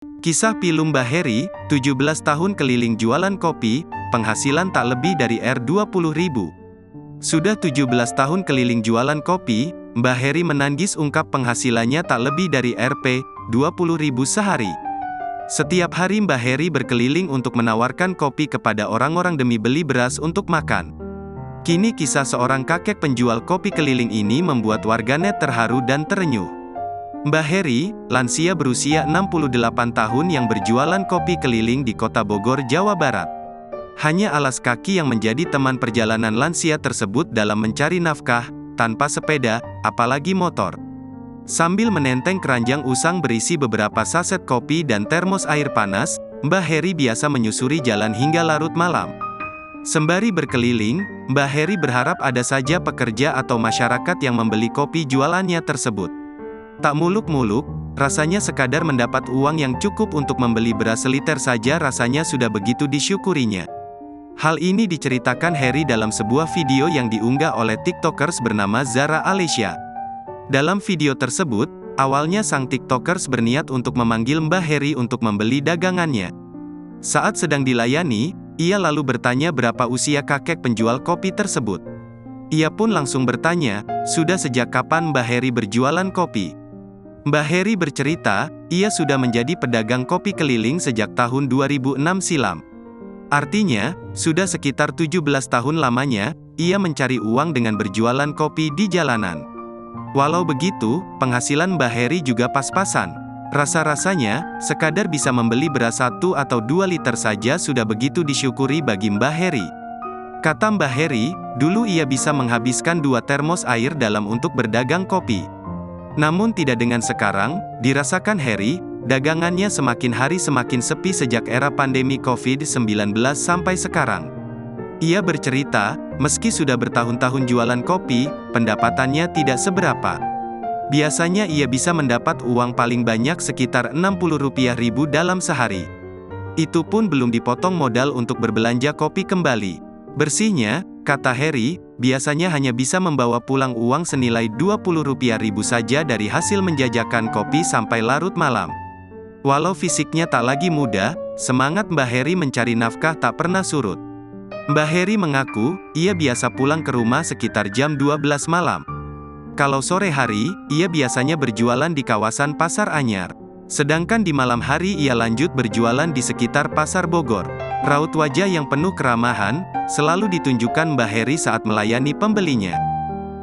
Kisah pilu Mbah Heri, 17 tahun keliling jualan kopi, penghasilan tak lebih dari Rp20.000. Sudah 17 tahun keliling jualan kopi, Mbah Heri menangis ungkap penghasilannya tak lebih dari Rp20.000 sehari. Setiap hari Mbah Heri berkeliling untuk menawarkan kopi kepada orang-orang demi beli beras untuk makan. Kini kisah seorang kakek penjual kopi keliling ini membuat warganet terharu dan terenyuh. Mbah Heri, lansia berusia 68 tahun yang berjualan kopi keliling di Kota Bogor, Jawa Barat. Hanya alas kaki yang menjadi teman perjalanan lansia tersebut dalam mencari nafkah, tanpa sepeda, apalagi motor. Sambil menenteng keranjang usang berisi beberapa saset kopi dan termos air panas, Mbah Heri biasa menyusuri jalan hingga larut malam. Sembari berkeliling, Mbah Heri berharap ada saja pekerja atau masyarakat yang membeli kopi jualannya tersebut. Tak muluk-muluk, rasanya sekadar mendapat uang yang cukup untuk membeli beras seliter saja rasanya sudah begitu disyukurinya. Hal ini diceritakan Heri dalam sebuah video yang diunggah oleh TikTokers bernama Zara Alessia. Dalam video tersebut, awalnya sang TikTokers berniat untuk memanggil Mbah Heri untuk membeli dagangannya. Saat sedang dilayani, ia lalu bertanya berapa usia kakek penjual kopi tersebut. Ia pun langsung bertanya, sudah sejak kapan Mbah Heri berjualan kopi? Mbah Heri bercerita, ia sudah menjadi pedagang kopi keliling sejak tahun 2006 silam. Artinya, sudah sekitar 17 tahun lamanya, ia mencari uang dengan berjualan kopi di jalanan. Walau begitu, penghasilan Mbah Heri juga pas-pasan. Rasa-rasanya, sekadar bisa membeli beras 1 atau 2 liter saja sudah begitu disyukuri bagi Mbah Heri. Kata Mbah Heri, dulu ia bisa menghabiskan 2 termos air dalam untuk berdagang kopi. Namun tidak dengan sekarang, dirasakan Heri, dagangannya semakin hari semakin sepi sejak era pandemi COVID-19 sampai sekarang. Ia bercerita, meski sudah bertahun-tahun jualan kopi, pendapatannya tidak seberapa. Biasanya ia bisa mendapat uang paling banyak sekitar Rp60.000 dalam sehari. Itu pun belum dipotong modal untuk berbelanja kopi kembali. Bersihnya, kata Heri, biasanya hanya bisa membawa pulang uang senilai Rp20.000 saja dari hasil menjajakan kopi sampai larut malam. Walau fisiknya tak lagi muda, semangat Mbah Heri mencari nafkah tak pernah surut. Mbah Heri mengaku, ia biasa pulang ke rumah sekitar jam 12 malam. Kalau sore hari, ia biasanya berjualan di kawasan Pasar Anyar. Sedangkan di malam hari ia lanjut berjualan di sekitar Pasar Bogor. Raut wajah yang penuh keramahan, selalu ditunjukkan Mbah Heri saat melayani pembelinya.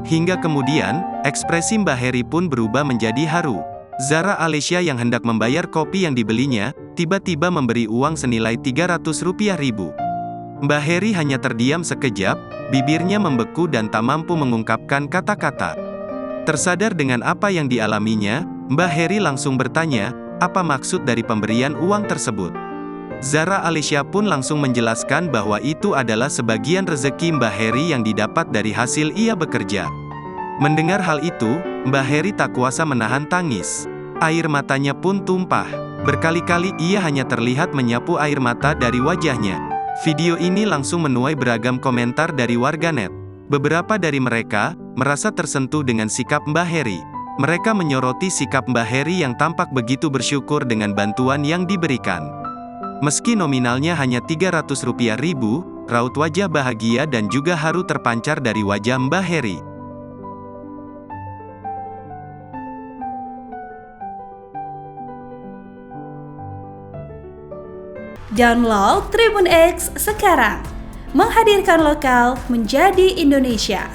Hingga kemudian, ekspresi Mbah Heri pun berubah menjadi haru. Zara Alessia yang hendak membayar kopi yang dibelinya, tiba-tiba memberi uang senilai Rp300.000. Mbah Heri hanya terdiam sekejap, bibirnya membeku dan tak mampu mengungkapkan kata-kata. Tersadar dengan apa yang dialaminya, Mbah Heri langsung bertanya, apa maksud dari pemberian uang tersebut? Zara Alessia pun langsung menjelaskan bahwa itu adalah sebagian rezeki Mbah Heri yang didapat dari hasil ia bekerja. Mendengar hal itu, Mbah Heri tak kuasa menahan tangis. Air matanya pun tumpah. Berkali-kali ia hanya terlihat menyapu air mata dari wajahnya. Video ini langsung menuai beragam komentar dari warganet. Beberapa dari mereka merasa tersentuh dengan sikap Mbah Heri. Mereka menyoroti sikap Mbah Heri yang tampak begitu bersyukur dengan bantuan yang diberikan. Meski nominalnya hanya Rp300.000, raut wajah bahagia dan juga haru terpancar dari wajah Mbah Heri. Download Tribun X sekarang, menghadirkan lokal menjadi Indonesia.